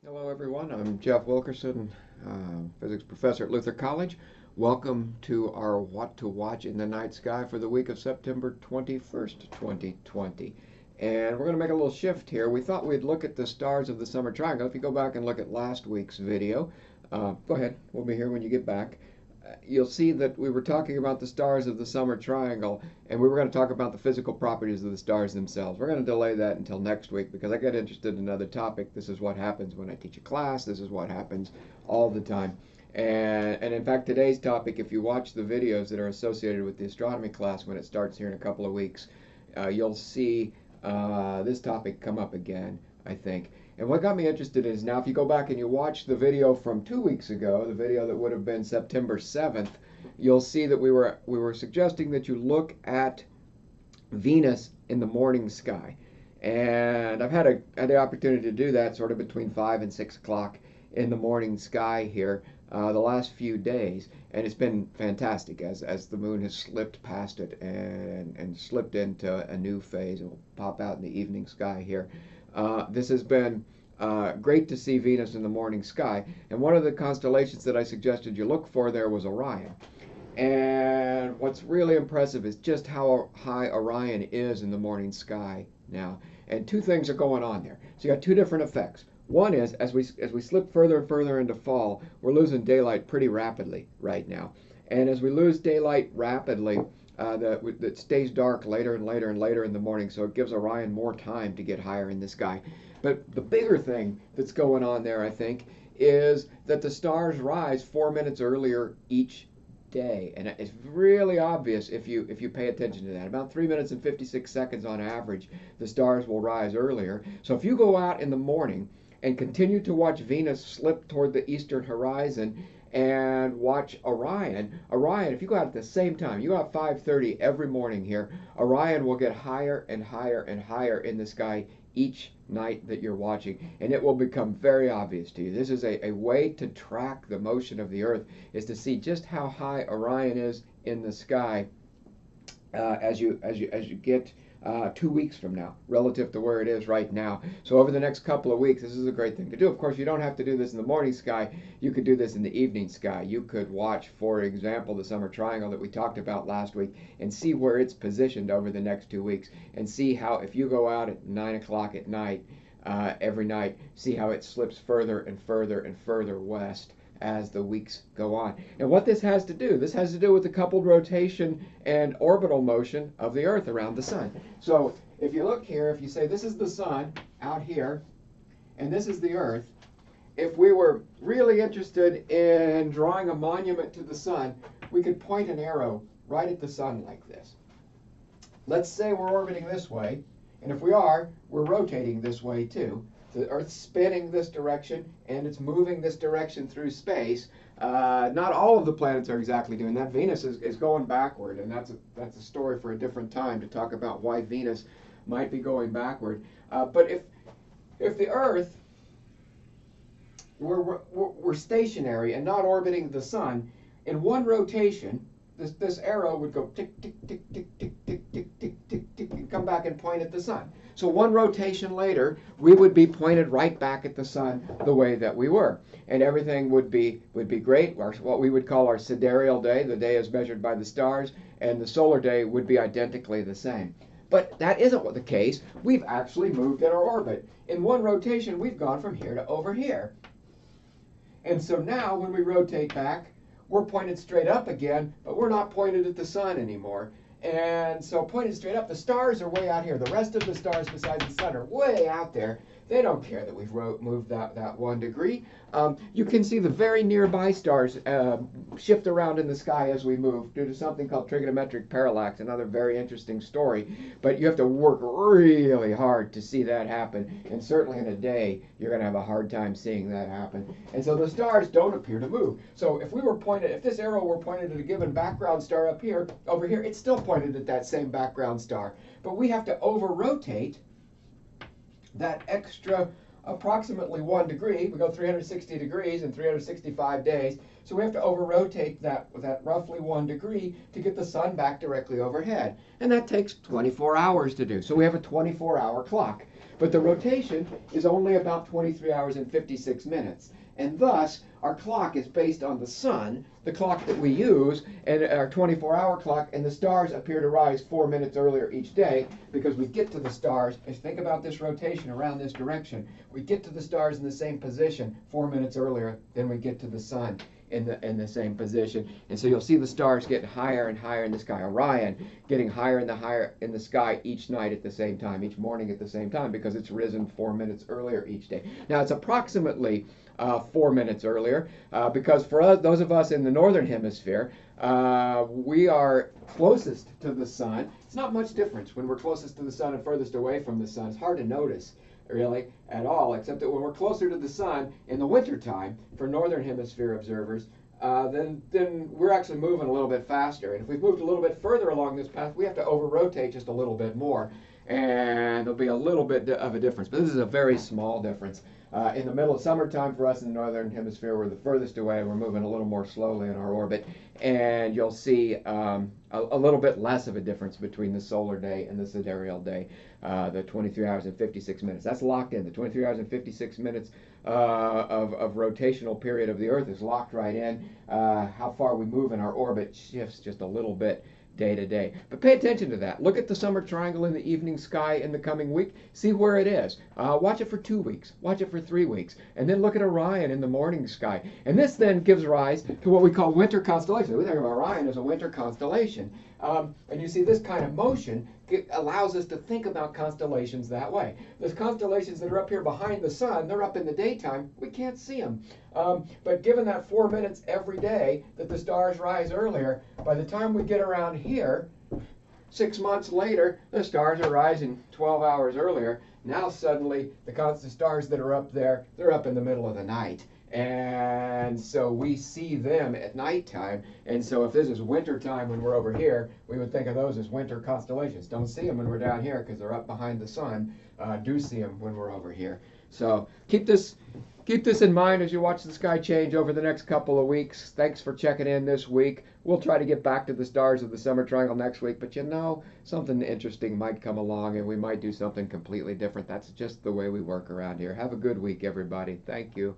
Hello, everyone. I'm Jeff Wilkerson, physics professor at Luther College. Welcome to our What to Watch in the Night Sky for the week of September 21st, 2020. And we're going to make a little shift here. We thought we'd look at the stars of the summer triangle. If you go back and look at last week's video, go ahead, we'll be here when you get back. You'll see that we were talking about the stars of the summer triangle, and we were going to talk about the physical properties of the stars themselves. We're going to delay that until next week because I get interested in another topic. This is what happens when I teach a class. This is what happens all the time. And in fact, today's topic, if you watch the videos that are associated with the astronomy class when it starts here in a couple of weeks, you'll see this topic come up again, I think. And what got me interested is now if you go back and you watch the video from 2 weeks ago, the video that would have been September 7th, you'll see that we were suggesting that you look at Venus in the morning sky. And I've had the opportunity to do that sort of between 5 and 6 o'clock in the morning sky here the last few days. And it's been fantastic as the moon has slipped past it and slipped into a new phase. It will pop out in the evening sky here. This has been great to see Venus in the morning sky. And one of the constellations that I suggested you look for there was Orion. And what's really impressive is just how high Orion is in the morning sky now. And two things are going on there. So you got two different effects. One is as we slip further and further into fall, we're losing daylight pretty rapidly right now. And as we lose daylight rapidly, that stays dark later and later and later in the morning, so it gives Orion more time to get higher in the sky. But the bigger thing that's going on there, I think, is that the stars rise 4 minutes earlier each day, and it's really obvious if you pay attention to that. About 3 minutes and 56 seconds on average, the stars will rise earlier. So if you go out in the morning and continue to watch Venus slip toward the eastern horizon and watch Orion, if you go out at the same time, you go out 5:30 every morning here, Orion will get higher and higher and higher in the sky each night that you're watching, and it will become very obvious to you. This is a way to track the motion of the Earth, is to see just how high Orion is in the sky as you get 2 weeks from now, relative to where it is right now. So over the next couple of weeks, this is a great thing to do. Of course, you don't have to do this in the morning sky. You could do this in the evening sky. You could watch, for example, the summer triangle that we talked about last week and see where it's positioned over the next 2 weeks and see how, if you go out at 9 o'clock at night, every night, see how it slips further and further and further west as the weeks go on. And what this has to do with the coupled rotation and orbital motion of the Earth around the sun. So if you look here, if you say this is the sun out here, and this is the Earth, if we were really interested in drawing a monument to the sun, we could point an arrow right at the sun like this. Let's say we're orbiting this way, and if we are, we're rotating this way too. The Earth's spinning this direction, and it's moving this direction through space. Not all of the planets are exactly doing that. Venus is going backward, and that's a story for a different time to talk about why Venus might be going backward. But if the Earth were stationary and not orbiting the sun, in one rotation, this arrow would go tick, tick, tick, tick, tick, tick, tick, tick, tick, tick, and come back and point at the sun. So one rotation later, we would be pointed right back at the sun the way that we were. And everything would be great. What we would call our sidereal day, the day as measured by the stars, and the solar day would be identically the same. But that isn't what the case. We've actually moved in our orbit. In one rotation, we've gone from here to over here. And so now when we rotate back, we're pointed straight up again, but we're not pointed at the sun anymore. And so pointed straight up, the stars are way out here. The rest of the stars besides the sun are way out there. They don't care that we've moved that 1 degree. You can see the very nearby stars shift around in the sky as we move due to something called trigonometric parallax, another very interesting story. But you have to work really hard to see that happen. And certainly in a day, you're going to have a hard time seeing that happen. And so the stars don't appear to move. So if this arrow were pointed at a given background star up here, over here, it's still pointed at that same background star. But we have to over-rotate that extra approximately 1 degree. We go 360 degrees in 365 days. So we have to over-rotate that roughly 1 degree to get the sun back directly overhead. And that takes 24 hours to do. So we have a 24-hour clock. But the rotation is only about 23 hours and 56 minutes. And thus, our clock is based on the sun, the clock that we use, and our 24-hour clock, and the stars appear to rise 4 minutes earlier each day because we get to the stars. Think about this rotation around this direction. We get to the stars in the same position 4 minutes earlier than we get to the sun in the same position. And so you'll see the stars get higher and higher in the sky. Orion getting higher in the sky each night at the same time, each morning at the same time, because it's risen 4 minutes earlier each day. Now it's approximately 4 minutes earlier because for us, those of us in the northern hemisphere, we are closest to the sun. It's not much difference when we're closest to the sun and furthest away from the sun. It's hard to notice really at all, except that when we're closer to the sun in the wintertime for northern hemisphere observers, then we're actually moving a little bit faster. And if we've moved a little bit further along this path, we have to over-rotate just a little bit more. And there'll be a little bit of a difference, but this is a very small difference. In the middle of summertime for us in the northern hemisphere, we're the furthest away. We're moving a little more slowly in our orbit, and you'll see a little bit less of a difference between the solar day and the sidereal day, the 23 hours and 56 minutes. That's locked in. The 23 hours and 56 minutes of rotational period of the Earth is locked right in. How far we move in our orbit shifts just a little bit day to day. But pay attention to that. Look at the summer triangle in the evening sky in the coming week. See where it is. Watch it for 2 weeks. Watch it for 3 weeks. And then look at Orion in the morning sky. And this then gives rise to what we call winter constellations. We think of Orion as a winter constellation. And you see this kind of motion allows us to think about constellations that way. Those constellations that are up here behind the sun, they're up in the daytime. We can't see them. But given that 4 minutes every day that the stars rise earlier, by the time we get around here, 6 months later, the stars are rising 12 hours earlier. Now suddenly the stars that are up there, they're up in the middle of the night. And so we see them at nighttime. And so if this is winter time when we're over here, we would think of those as winter constellations. Don't see them when we're down here because they're up behind the sun. Do see them when we're over here. So keep this in mind as you watch the sky change over the next couple of weeks. Thanks for checking in this week. We'll try to get back to the stars of the summer triangle next week, but you know, something interesting might come along and we might do something completely different. That's just the way we work around here. Have a good week, everybody. Thank you.